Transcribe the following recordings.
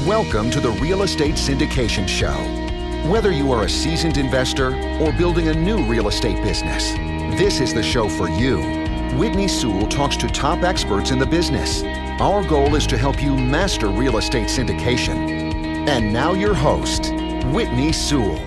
Welcome to the Real Estate Syndication Show. Whether you are a seasoned investor or building a new real estate business, this is the show for you. Whitney Sewell talks to top experts in the business. Our goal is to help you master real estate syndication. And now your host, Whitney Sewell.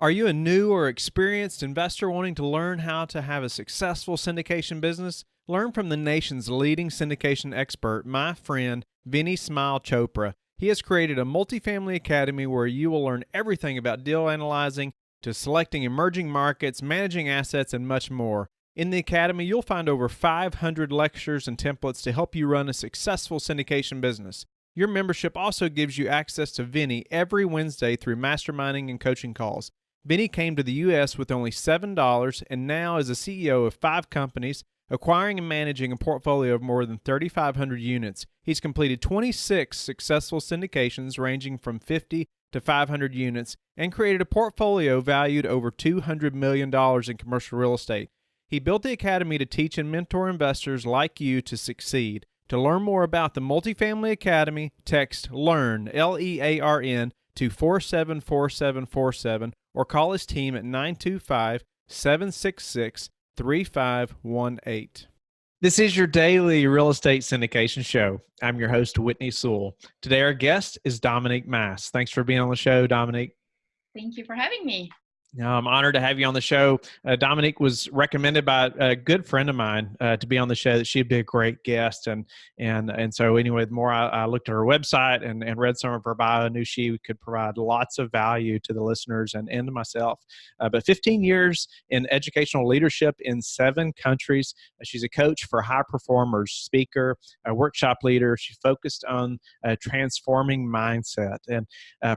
Are you a new or experienced investor wanting to learn how to have a successful syndication business? Learn from the nation's leading syndication expert, my friend, Whitney Sewell Chopra. He has created a multifamily academy where you will learn everything about deal analyzing to selecting emerging markets, managing assets, and much more. In the academy, you'll find over 500 lectures and templates to help you run a successful syndication business. Your membership also gives you access to Vinny every Wednesday through masterminding and coaching calls. Vinny came to the U.S. with only $7 and now is a CEO of 5 companies, acquiring and managing a portfolio of more than 3,500 units. He's completed 26 successful syndications ranging from 50 to 500 units and created a portfolio valued over $200 million in commercial real estate. He built the academy to teach and mentor investors like you to succeed. To learn more about the Multifamily Academy, text LEARN, L-E-A-R-N, to 474747 or call his team at 925-766-3518. This is your daily real estate syndication show. I'm your host, Whitney Sewell. Today, our guest is Dominique Mas. Thanks for being on the show, Dominique. Thank you for having me. I'm honored to have you on the show. Dominique was recommended by a good friend of mine to be on the show, that she'd be a great guest. And so anyway, the more I looked at her website and read some of her bio, I knew she could provide lots of value to the listeners and to myself. But 15 years in educational leadership in 7 countries. She's a coach for high performers, speaker, a workshop leader. She focused on transforming mindset. And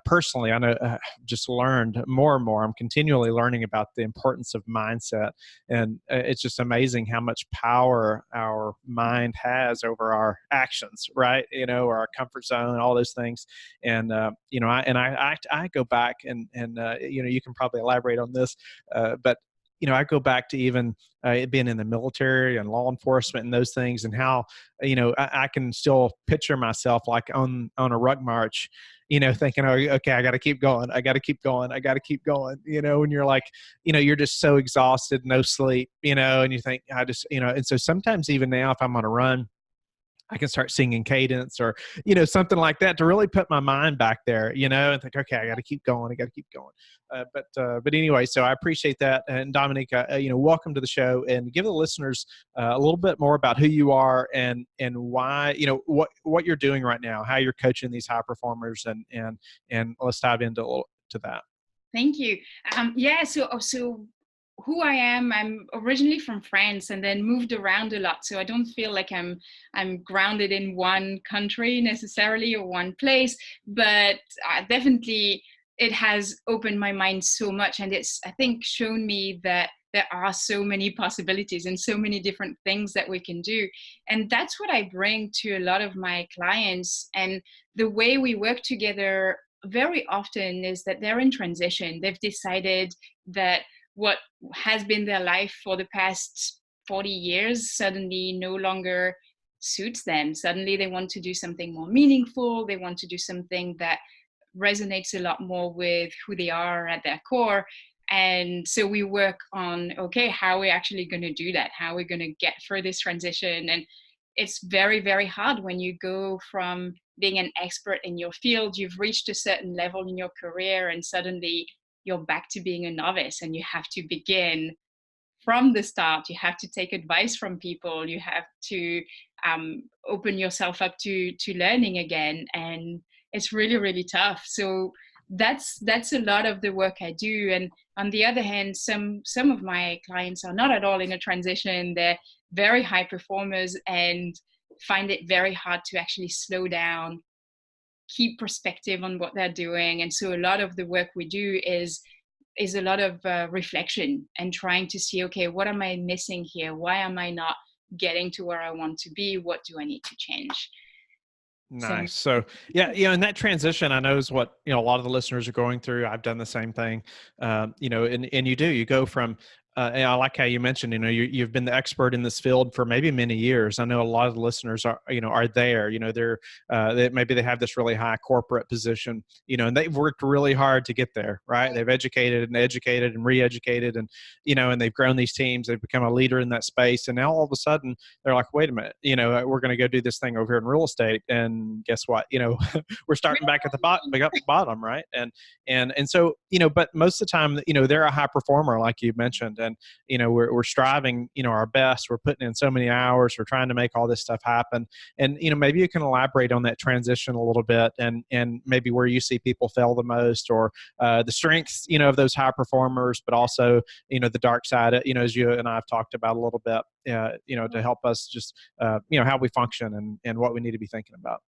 personally, I know just learned more and more. I'm continually learning about the importance of mindset. And it's just amazing how much power our mind has over our actions, right? You know, or our comfort zone, all those things. And, I go back and you can probably elaborate on this, but I go back to even being in the military and law enforcement and those things, and how, I can still picture myself like on a ruck march, thinking, oh, okay, I got to keep going. I got to keep going. I got to keep going, when you're like, you're just so exhausted, no sleep, and you think, and so sometimes even now, if I'm on a run, I can start singing cadence or, something like that to really put my mind back there, and think, okay, I got to keep going. I got to keep going. But anyway, so I appreciate that. And Dominique, welcome to the show, and give the listeners a little bit more about who you are and why, what you're doing right now, how you're coaching these high performers, and let's dive into that. Thank you. So who I am, I'm originally from France and then moved around a lot. So I don't feel like I'm grounded in one country necessarily or one place, but definitely it has opened my mind so much. And it's, I think, shown me that there are so many possibilities and so many different things that we can do. And that's what I bring to a lot of my clients. And the way we work together very often is that they're in transition. They've decided that what has been their life for the past 40 years suddenly no longer suits them. Suddenly they want to do something more meaningful. They want to do something that resonates a lot more with who they are at their core. And so we work on, okay, how are we actually going to do that? How are we going to get through this transition? And it's very, very hard when you go from being an expert in your field, you've reached a certain level in your career, and suddenly you're back to being a novice, and you have to begin from the start. You have to take advice from people. You have to open yourself up to learning again. And it's really, really tough. So that's a lot of the work I do. And on the other hand, some of my clients are not at all in a transition. They're very high performers and find it very hard to actually slow down, keep perspective on what they're doing. And so a lot of the work we do is a lot of reflection and trying to see, okay, what am I missing here? Why am I not getting to where I want to be? What do I need to change? Nice. So yeah, and that transition I know is what, a lot of the listeners are going through. I've done the same thing, and you go from And I like how you mentioned, you've been the expert in this field for maybe many years. I know a lot of the listeners are there, maybe they have this really high corporate position, and they've worked really hard to get there, right? They've educated and re-educated and they've grown these teams. They've become a leader in that space. And now all of a sudden they're like, wait a minute, we're going to go do this thing over here in real estate. And guess what? We're starting back at the bottom, right? And so, but most of the time, they're a high performer, like you mentioned, and we're striving, our best. We're putting in so many hours. We're trying to make all this stuff happen. And maybe you can elaborate on that transition a little bit, and maybe where you see people fail the most, or the strengths, of those high performers, but also the dark side, as you and I have talked about a little bit, to help us just how we function and what we need to be thinking about.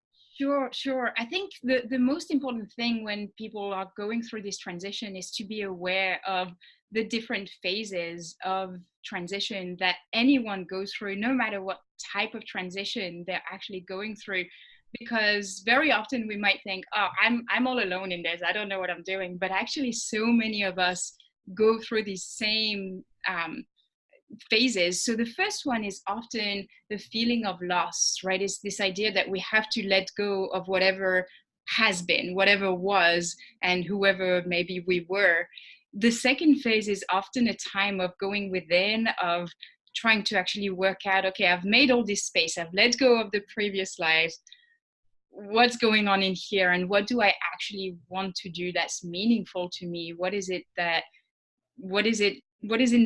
Sure. I think the most important thing when people are going through this transition is to be aware of the different phases of transition that anyone goes through, no matter what type of transition they're actually going through. Because very often we might think, oh, I'm all alone in this. I don't know what I'm doing. But actually, so many of us go through these same phases. So the first one is often the feeling of loss, right? It's this idea that we have to let go of whatever has been, whatever was, and whoever maybe we were. The second phase is often a time of going within, of trying to actually work out, okay, I've made all this space, I've let go of the previous lives. What's going on in here, and what do I actually want to do that's meaningful to me? What is in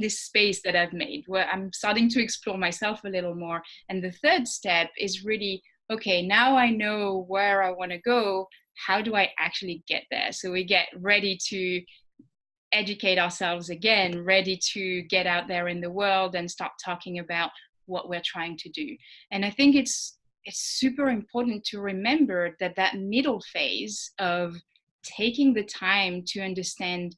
this space that I've made, where I'm starting to explore myself a little more. And the third step is really, okay, now I know where I want to go. How do I actually get there? So we get ready to educate ourselves again, ready to get out there in the world and start talking about what we're trying to do. And I think it's super important to remember that middle phase of taking the time to understand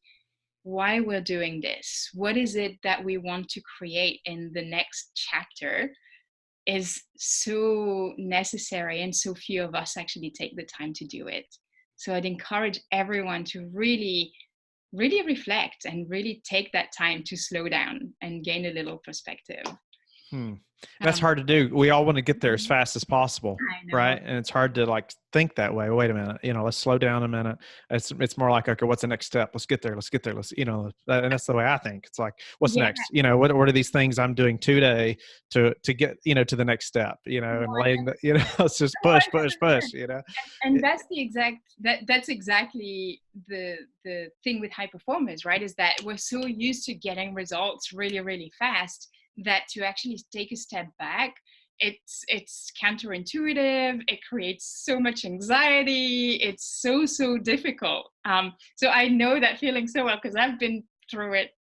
why we're doing this, what is it that we want to create in the next chapter, is so necessary, and so few of us actually take the time to do it. So I'd encourage everyone to really reflect and really take that time to slow down and gain a little perspective. That's hard to do. We all want to get there as fast as possible, right? And it's hard to think that way. Wait a minute, let's slow down a minute. It's more like, okay, what's the next step? Let's get there. Let's, and that's the way I think. It's like, what's next? What are these things I'm doing today to get, to the next step, and laying the, let's just push. And that's that's exactly the thing with high performers, right? Is that we're so used to getting results really, really fast, that to actually take a step back, it's counterintuitive. It creates so much anxiety. It's so difficult. So I know that feeling so well, because I've been through it.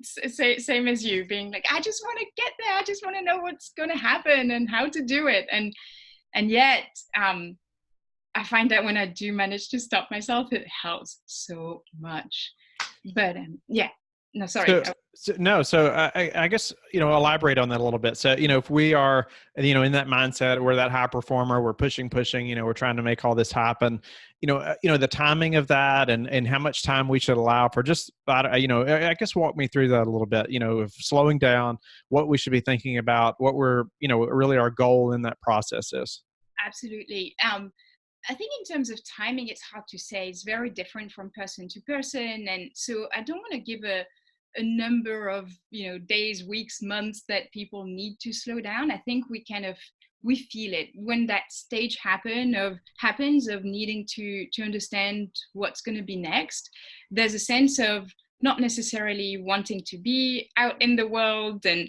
Same as you, being like, I just want to get there. I just want to know what's going to happen and how to do it. And yet, I find that when I do manage to stop myself, it helps so much. But no, sorry. So I guess, elaborate on that a little bit. So, if we are, in that mindset, we're that high performer, we're pushing, we're trying to make all this happen, the timing of that and how much time we should allow for just, I guess walk me through that a little bit, of slowing down, what we should be thinking about, what we're, really our goal in that process is. Absolutely. I think in terms of timing, it's hard to say. It's very different from person to person. And so I don't want to give a number of days, weeks, months that people need to slow down. I think we feel it when that stage happens of needing to understand what's going to be next. There's a sense of not necessarily wanting to be out in the world, and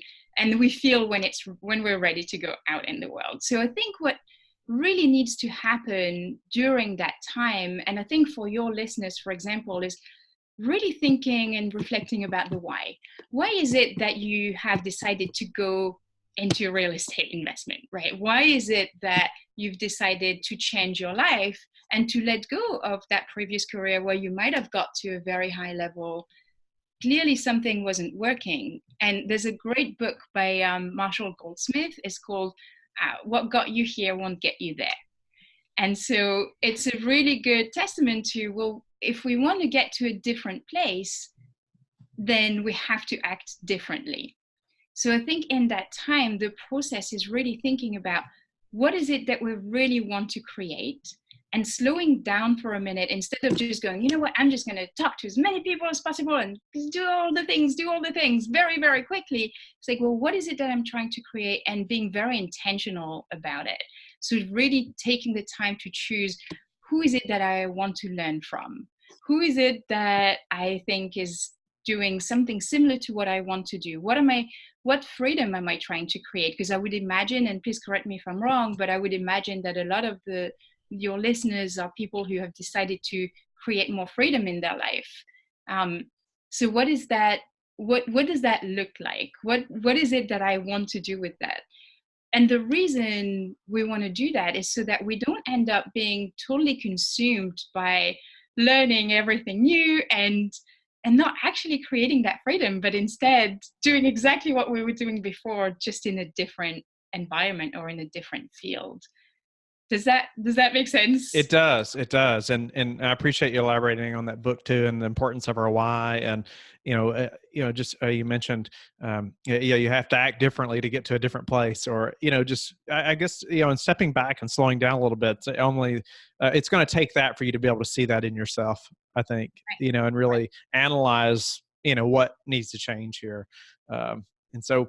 we feel when we're ready to go out in the world. So I think what really needs to happen during that time, and I think for your listeners, for example, is really thinking and reflecting about the why. Why is it that you have decided to go into real estate investment, right? Why is it that you've decided to change your life and to let go of that previous career where you might have got to a very high level? Clearly something wasn't working. And there's a great book by Marshall Goldsmith. It's called What Got You Here Won't Get You There. And so it's a really good testament to, well, if we want to get to a different place, then we have to act differently. So I think in that time, the process is really thinking about what is it that we really want to create, and slowing down for a minute instead of just going, you know what, I'm just going to talk to as many people as possible and do all the things very, very quickly. It's like, well, what is it that I'm trying to create, and being very intentional about it. So really taking the time to choose, who is it that I want to learn from? Who is it that I think is doing something similar to what I want to do? What freedom am I trying to create? Because I would imagine, and please correct me if I'm wrong, but I would imagine that a lot of your listeners are people who have decided to create more freedom in their life. So what is that? What does that look like? What is it that I want to do with that? And the reason we want to do that is so that we don't end up being totally consumed by learning everything new and not actually creating that freedom, but instead doing exactly what we were doing before, just in a different environment or in a different field. Does that make sense? It does. And I appreciate you elaborating on that book too, and the importance of our why. And, you mentioned, you have to act differently to get to a different place, or, I guess, and stepping back and slowing down a little bit, it's going to take that for you to be able to see that in yourself, I think, right. And really analyze, what needs to change here. And so,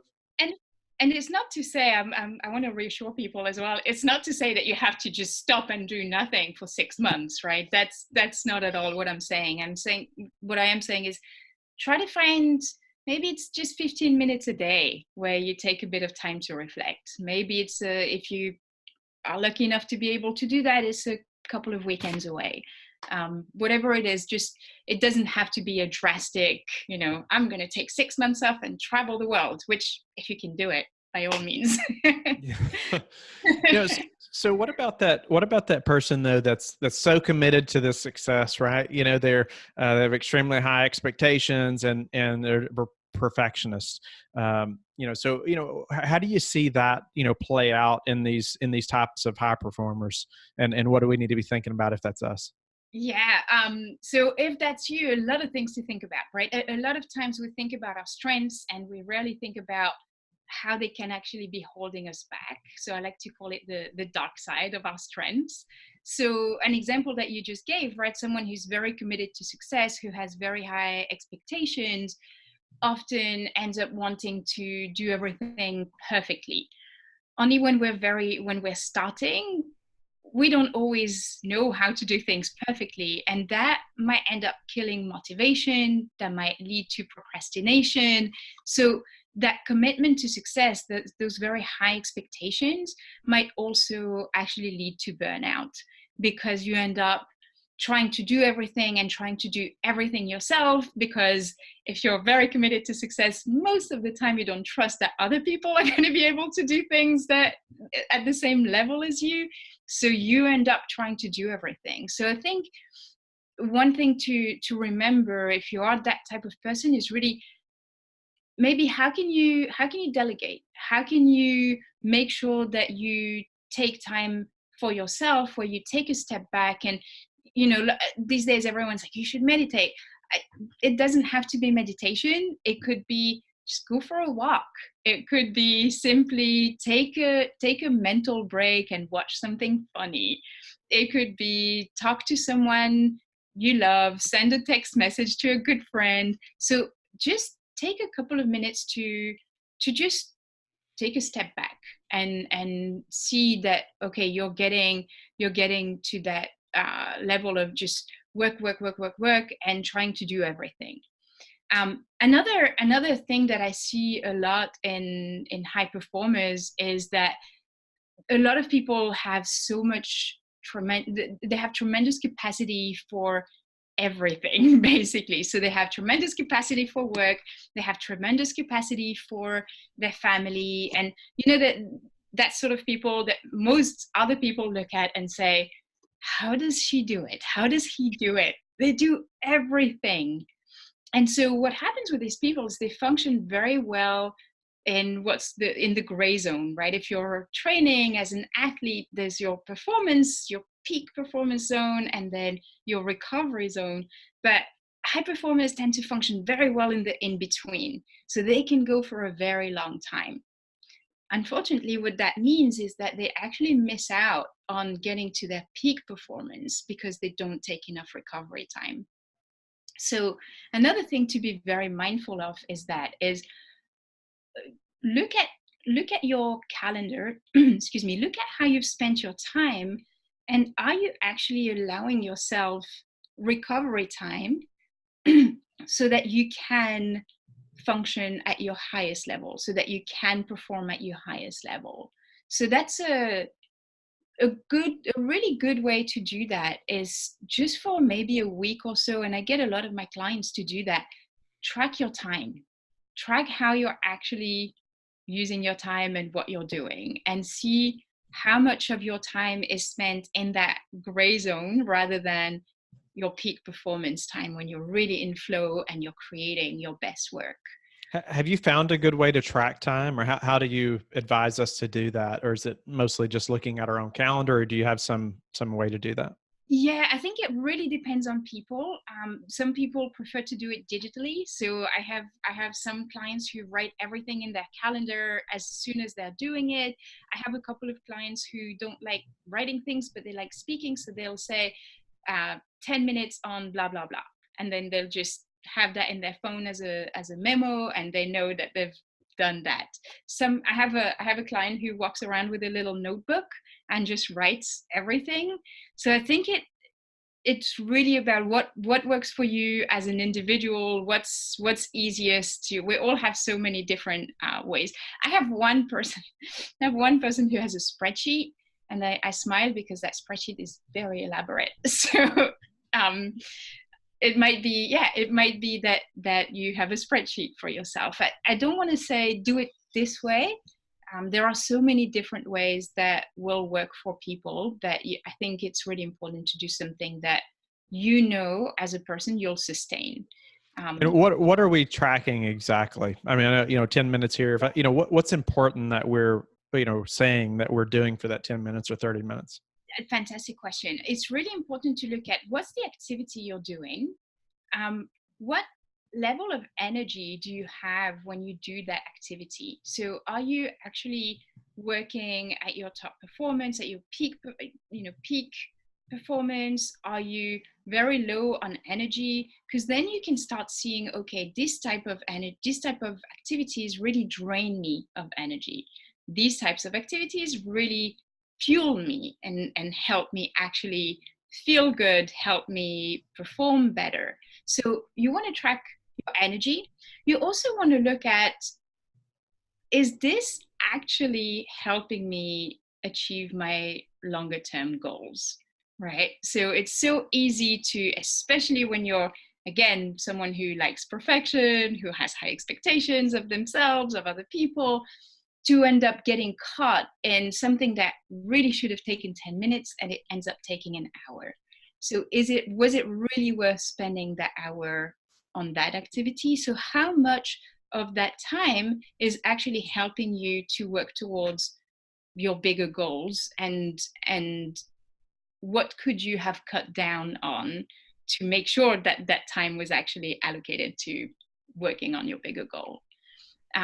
and it's not to say, I want to reassure people as well. It's not to say that you have to just stop and do nothing for 6 months, right? That's not at all what I'm saying. What I am saying is, try to find, maybe it's just 15 minutes a day where you take a bit of time to reflect. Maybe it's, if you are lucky enough to be able to do that, it's a couple of weekends away. Whatever it is, it doesn't have to be a drastic, I'm going to take 6 months off and travel the world, which, if you can do it, by all means. So what about that person though, that's so committed to this success, right? They have extremely high expectations and they're perfectionists. So how do you see that, play out in these types of high performers, and what do we need to be thinking about if that's us? Yeah. So if that's you, a lot of things to think about, right? A lot of times we think about our strengths and we rarely think about how they can actually be holding us back. So I like to call it the dark side of our strengths. So an example that you just gave, right? Someone who's very committed to success, who has very high expectations, often ends up wanting to do everything perfectly. Only when we're starting, we don't always know how to do things perfectly, and that might end up killing motivation. That might lead to procrastination. So that commitment to success, those very high expectations, might also actually lead to burnout, because you end up trying to do everything and trying to do everything yourself, because if you're very committed to success, most of the time you don't trust that other people are going to be able to do things that at the same level as you. So you end up trying to do everything. So I think one thing to remember, if you are that type of person, is really, maybe how can you delegate? How can you make sure that you take time for yourself, where you take a step back? And these days everyone's like, you should meditate. It doesn't have to be meditation. It could be just go for a walk. It could be simply take a mental break and watch something funny. It could be talk to someone you love, send a text message to a good friend. So just take a couple of minutes to just take a step back and see that, okay, you're getting to that level of just work and trying to do everything. Another thing that I see a lot in high performers is that a lot of people have they have tremendous capacity for everything, basically. So they have tremendous capacity for work, they have tremendous capacity for their family, and that sort of people that most other people look at and say, how does she do it? How does he do it? They do everything. And so what happens with these people is they function very well in in the gray zone, right? If you're training as an athlete, there's your performance, your peak performance zone, and then your recovery zone. But high performers tend to function very well in the in between, so they can go for a very long time. Unfortunately, what that means is that they actually miss out on getting to their peak performance because they don't take enough recovery time. So another thing to be very mindful of is look at your calendar, excuse me, look at how you've spent your time, and are you actually allowing yourself recovery time so that you can function at your highest level, so that you can perform at your highest level. So that's a really good way to do that, is just for maybe a week or so, and I get a lot of my clients to do that. Track your time, track how you're actually using your time and what you're doing, and see how much of your time is spent in that gray zone rather than your peak performance time, when you're really in flow and you're creating your best work. Have you found a good way to track time, or how do you advise us to do that? Or is it mostly just looking at our own calendar, or do you have some way to do that? Yeah, I think it really depends on people. Some people prefer to do it digitally. So I have some clients who write everything in their calendar as soon as they're doing it. I have a couple of clients who don't like writing things, but they like speaking. So they'll say 10 minutes on blah, blah, blah. And then they'll just have that in their phone as a memo, and they know that they've done that. I have a client who walks around with a little notebook and just writes everything. So I think it's really about what works for you as an individual, what's easiest to. We all have so many different ways. I have one person who has a spreadsheet, and I smile because that spreadsheet is very elaborate. So it might be that you have a spreadsheet for yourself. I don't want to say do it this way. There are so many different ways that will work for people, that I think it's really important to do something that as a person you'll sustain. And what are we tracking exactly? I mean, 10 minutes here. If what's important that we're saying that we're doing for that 10 minutes or 30 minutes? Fantastic question. It's really important to look at what's the activity you're doing. What level of energy do you have when you do that activity? So are you actually working at your top performance, at your peak performance? Are you very low on energy? Because then you can start seeing, okay, this type of activities really drain me of energy. These types of activities really fuel me and help me actually feel good, help me perform better. So you want to track your energy. You also want to look at, is this actually helping me achieve my longer term goals, right? So it's so easy to, especially when you're, again, someone who likes perfection, who has high expectations of themselves, of other people, to end up getting caught in something that really should have taken 10 minutes and it ends up taking an hour. So was it really worth spending that hour on that activity? So how much of that time is actually helping you to work towards your bigger goals, and what could you have cut down on to make sure that that time was actually allocated to working on your bigger goal?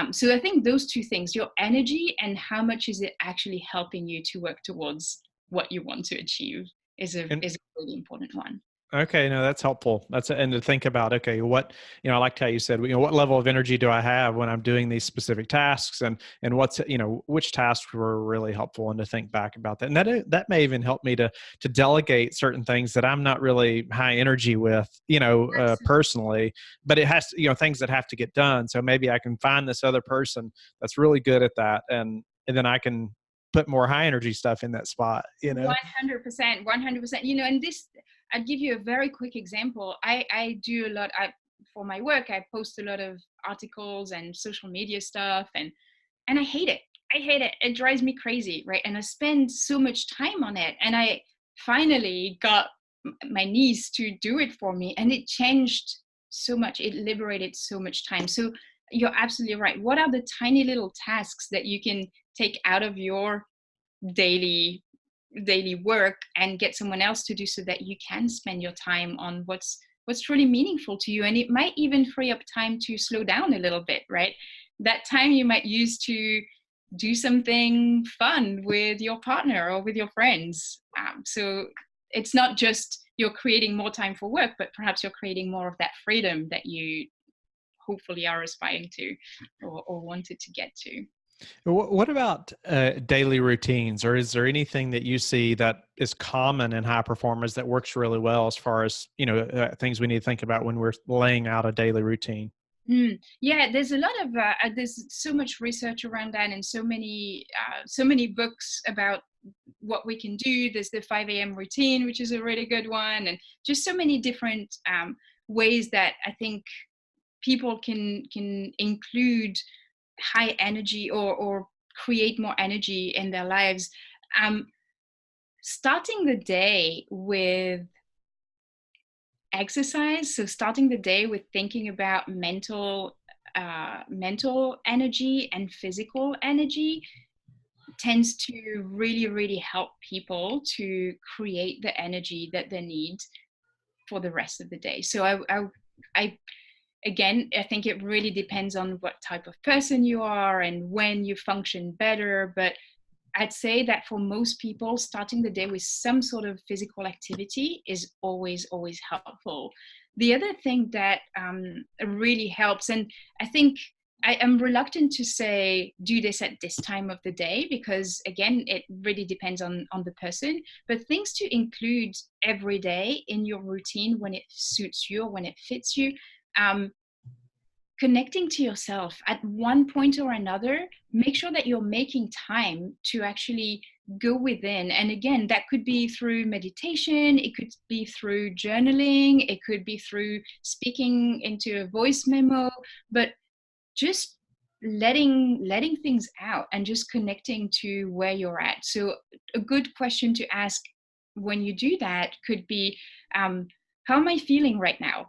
So I think those two things, your energy and how much is it actually helping you to work towards what you want to achieve, is a really important one. Okay, no, that's helpful. And to think about, okay, what, I liked how you said, what level of energy do I have when I'm doing these specific tasks, and what's, which tasks were really helpful, and to think back about that. And that may even help me to delegate certain things that I'm not really high energy with, personally, but it has to, things that have to get done. So maybe I can find this other person that's really good at that, and then I can put more high energy stuff in that spot, 100%. And this, I'll give you a very quick example. I do a lot for my work. I post a lot of articles and social media stuff, and I hate it. It drives me crazy, right? And I spend so much time on it. And I finally got my niece to do it for me, and it changed so much. It liberated so much time. So you're absolutely right. What are the tiny little tasks that you can take out of your daily work and get someone else to do, so that you can spend your time on what's what's truly meaningful to you. And it might even free up time to slow down a little bit, right? That time you might use to do something fun with your partner or with your friends. So it's not just you're creating more time for work, but perhaps you're creating more of that freedom that you hopefully are aspiring to or wanted to get to. What about daily routines, or is there anything that you see that is common in high performers that works really well as far as, things we need to think about when we're laying out a daily routine? Yeah, there's a lot of there's so much research around that, and so many books about what we can do. There's the 5 a.m. routine, which is a really good one, and just so many different ways that I think people can include high energy or create more energy in their lives. Starting the day with exercise, so starting the day with thinking about mental energy and physical energy tends to really help people to create the energy that they need for the rest of the day. So I again, I think it really depends on what type of person you are and when you function better. But I'd say that for most people, starting the day with some sort of physical activity is always helpful. The other thing that really helps, and I think I am reluctant to say do this at this time of the day, because again, it really depends on the person, but things to include every day in your routine when it suits you or when it fits you. Connecting to yourself at one point or another, make sure that you're making time to actually go within. And again, that could be through meditation, it could be through journaling, it could be through speaking into a voice memo, but just letting things out and just connecting to where you're at. So a good question to ask when you do that could be, how am I feeling right now?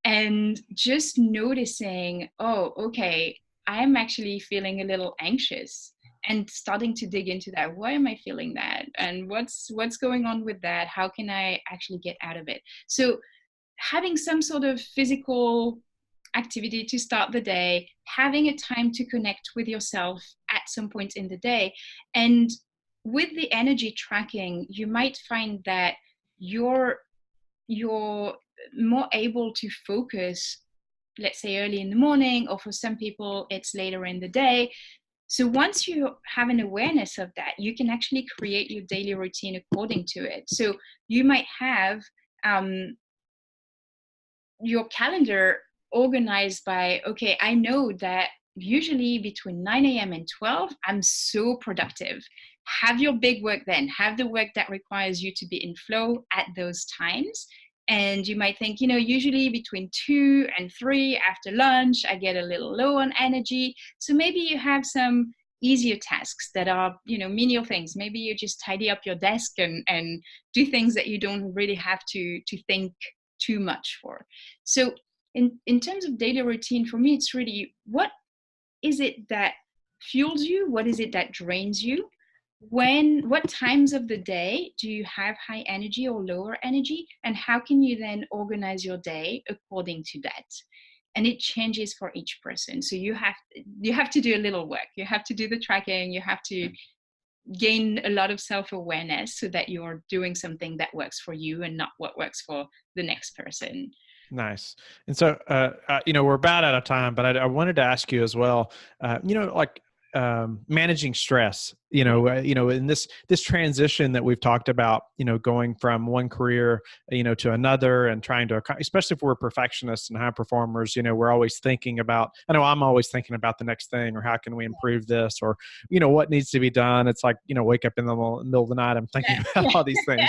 And just noticing, oh, okay, I'm actually feeling a little anxious, and starting to dig into that. Why am I feeling that? And what's going on with that? How can I actually get out of it? So having some sort of physical activity to start the day, having a time to connect with yourself at some point in the day. And with the energy tracking, you might find that you're more able to focus, let's say early in the morning, or for some people it's later in the day. So once you have an awareness of that, you can actually create your daily routine according to it. So you might have your calendar organized by, okay, I know that usually between 9 a.m. and 12, I'm so productive. Have your big work then. Have the work that requires you to be in flow at those times. And you might think, usually between 2 and 3 after lunch, I get a little low on energy. So maybe you have some easier tasks that are, menial things. Maybe you just tidy up your desk and do things that you don't really have to think too much for. So in terms of daily routine, for me, it's really, what is it that fuels you? What is it that drains you? What times of the day do you have high energy or lower energy? And how can you then organize your day according to that? And it changes for each person. So you have to do a little work. You have to do the tracking. You have to gain a lot of self-awareness so that you're doing something that works for you and not what works for the next person. Nice. And so, we're about out of time, but I wanted to ask you as well, managing stress, in this transition that we've talked about, going from one career, to another, and trying to, especially if we're perfectionists and high performers, we're always thinking about, I know I'm always thinking about the next thing, or how can we improve this, or, what needs to be done. It's like, wake up in the middle of the night, I'm thinking about all these things,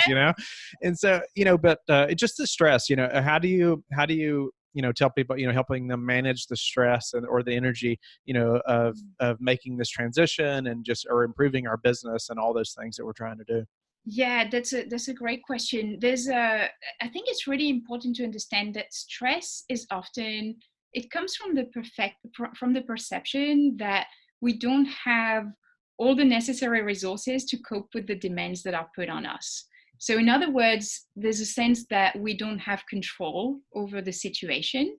and so, but just the stress, how do you, tell people, helping them manage the stress or the energy, of making this transition and or improving our business and all those things that we're trying to do? Yeah, that's a great question. I think it's really important to understand that stress is often, it comes from the perception that we don't have all the necessary resources to cope with the demands that are put on us. So in other words, there's a sense that we don't have control over the situation.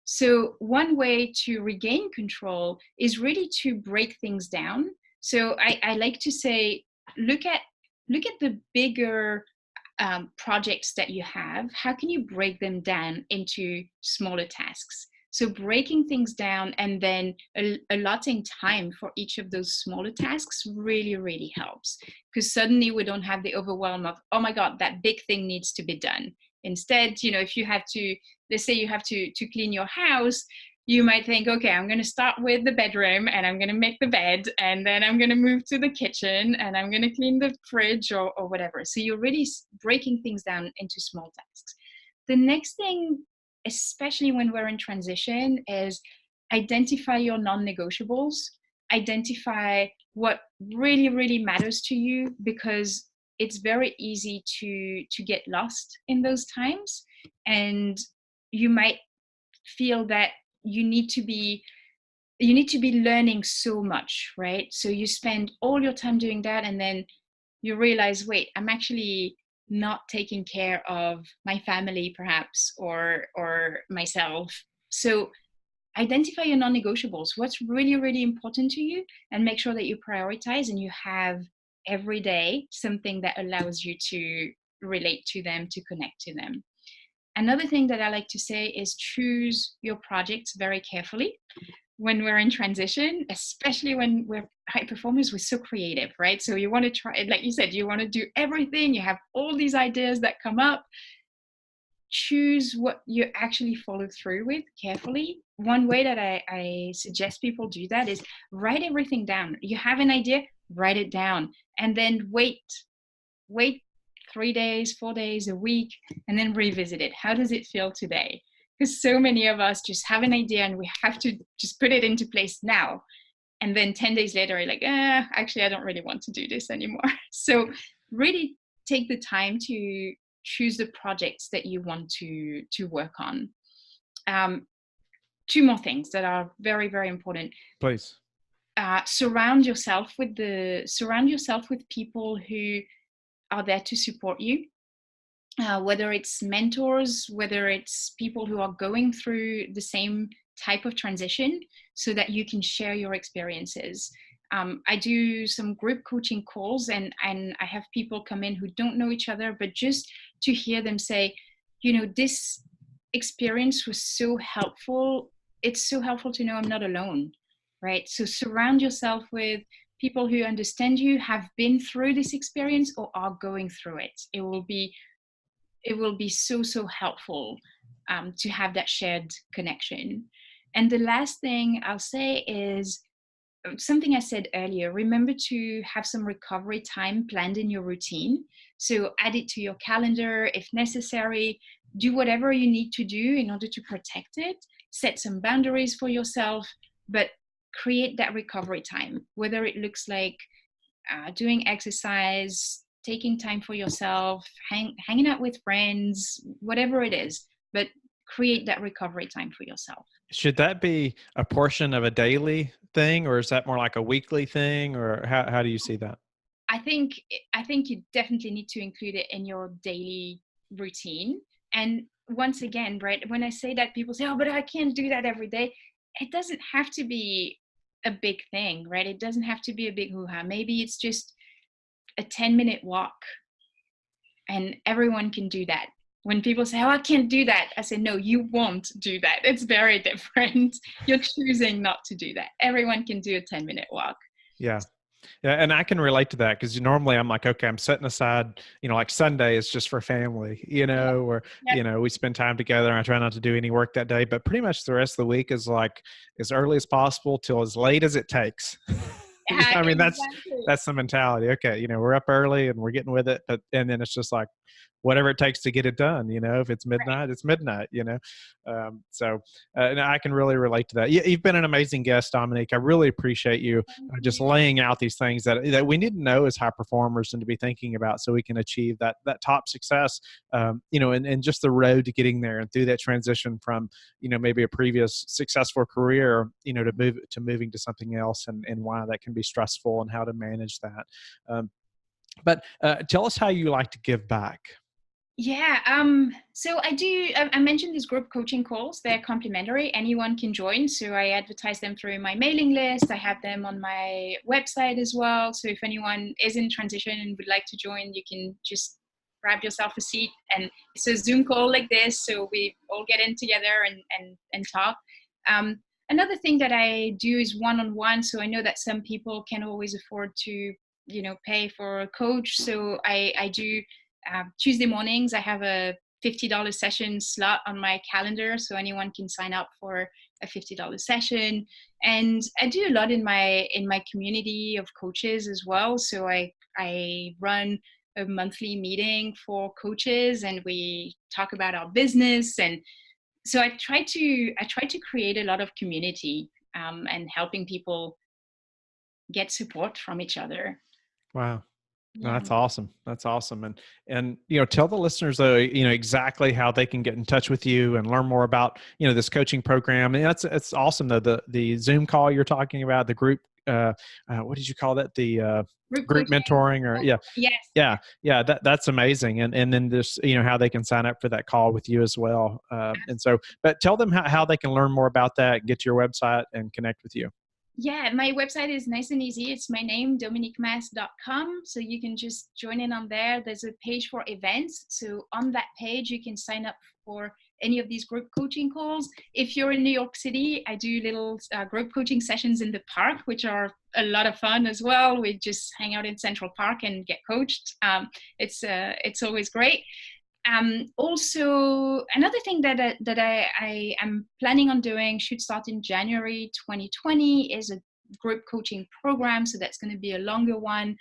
So one way to regain control is really to break things down. So I like to say, look at the bigger projects that you have. How can you break them down into smaller tasks? So breaking things down and then allotting time for each of those smaller tasks really, really helps, because suddenly we don't have the overwhelm of, oh my God, that big thing needs to be done. Instead, if you have to, let's say you have to clean your house, you might think, okay, I'm going to start with the bedroom and I'm going to make the bed, and then I'm going to move to the kitchen and I'm going to clean the fridge or whatever. So you're really breaking things down into small tasks. The next thing, especially when we're in transition, is identify your non-negotiables. Identify what really, really matters to you, because it's very easy to get lost in those times. And you might feel that you need to be learning so much, right? So you spend all your time doing that, and then you realize, wait, I'm actually not taking care of my family perhaps, or myself. So identify your non-negotiables, what's really, really important to you, and make sure that you prioritize and you have every day something that allows you to relate to them, to connect to them. Another thing that I like to say is choose your projects very carefully. When we're in transition, especially when we're high performers, we're so creative, right? So you want to try, like you said, you want to do everything. You have all these ideas that come up. Choose what you actually follow through with carefully. One way that I suggest people do that is write everything down. You have an idea, write it down, and then wait 3 days, 4 days, a week, and then revisit it. How does it feel today? Because so many of us just have an idea and we have to just put it into place now. And then 10 days later, you're like, actually, I don't really want to do this anymore. So really take the time to choose the projects that you want to work on. Two more things that are very, very important. Please. Surround yourself with people who are there to support you, whether it's mentors, whether it's people who are going through the same type of transition, so that you can share your experiences. I do some group coaching calls, and I have people come in who don't know each other, but just to hear them say, this experience was so helpful. It's so helpful to know I'm not alone, right? So surround yourself with people who understand you, have been through this experience, or are going through it. It will be so, so helpful to have that shared connection. And the last thing I'll say is something I said earlier. Remember to have some recovery time planned in your routine. So add it to your calendar if necessary. Do whatever you need to do in order to protect it. Set some boundaries for yourself, but create that recovery time, whether it looks like doing exercise, taking time for yourself, hanging out with friends, whatever it is, but create that recovery time for yourself. Should that be a portion of a daily thing, or is that more like a weekly thing, or how do you see that? I think you definitely need to include it in your daily routine. And once again, right, when I say that, people say, oh, but I can't do that every day. It doesn't have to be a big thing, right? It doesn't have to be a big hoo-ha. Maybe it's just a 10-minute walk, and everyone can do that. When people say, oh, I can't do that, I say, no, you won't do that. It's very different. You're choosing not to do that. Everyone can do a 10-minute walk. Yeah. Yeah, and I can relate to that, because normally I'm like, okay, I'm setting aside, like Sunday is just for family, or, we spend time together, and I try not to do any work that day, but pretty much the rest of the week is like as early as possible till as late as it takes. I mean, that's the mentality. Okay, we're up early and we're getting with it, and then it's just like whatever it takes to get it done. If it's midnight, it's midnight. And I can really relate to that. You've been an amazing guest, Dominique. I really appreciate you just laying out these things that we need to know as high performers and to be thinking about, so we can achieve that top success. And just the road to getting there, and through that transition from maybe a previous successful career, to moving to something else, and why that can be stressful and how to manage that. But tell us how you like to give back. Yeah. So I mentioned these group coaching calls. They're complimentary. Anyone can join. So I advertise them through my mailing list. I have them on my website as well. So if anyone is in transition and would like to join, you can just grab yourself a seat, and it's a Zoom call like this. So we all get in together and talk. Another thing that I do is one-on-one. So I know that some people can't always afford to, pay for a coach. So I do Tuesday mornings. I have a $50 session slot on my calendar, so anyone can sign up for a $50 session. And I do a lot in my community of coaches as well. So I run a monthly meeting for coaches, and we talk about our business. And so I try to create a lot of community and helping people get support from each other. Wow. Yeah. No, that's awesome. That's awesome. And tell the listeners though, exactly how they can get in touch with you and learn more about, this coaching program. And it's awesome though. The Zoom call you're talking about, the group, what did you call that? The group mentoring, or yeah. That's amazing. And then this, how they can sign up for that call with you as well. And so, but tell them how they can learn more about that, get to your website and connect with you. Yeah, my website is nice and easy. It's my name, dominiquemas.com. So you can just join in on there. There's a page for events. So on that page, you can sign up for any of these group coaching calls. If you're in New York City, I do little group coaching sessions in the park, which are a lot of fun as well. We just hang out in Central Park and get coached. It's always great. Also, another thing that I am planning on doing, should start in January 2020, is a group coaching program. So that's going to be a longer one.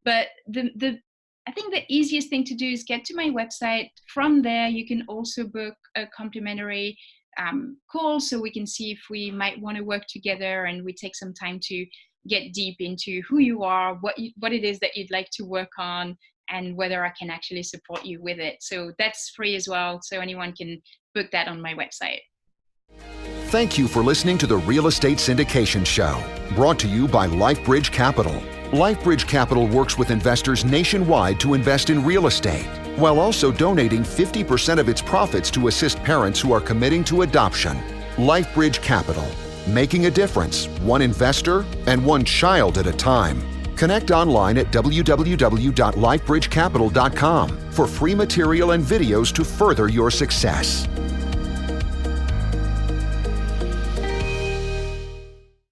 But I think the easiest thing to do is get to my website. From there, you can also book a complimentary call, so we can see if we might want to work together, and we take some time to get deep into who you are, what it is that you'd like to work on, and whether I can actually support you with it. So that's free as well. So anyone can book that on my website. Thank you for listening to the Real Estate Syndication Show, brought to you by Life Bridge Capital. Life Bridge Capital works with investors nationwide to invest in real estate, while also donating 50% of its profits to assist parents who are committing to adoption. Life Bridge Capital, making a difference, one investor and one child at a time. Connect online at www.lifebridgecapital.com for free material and videos to further your success.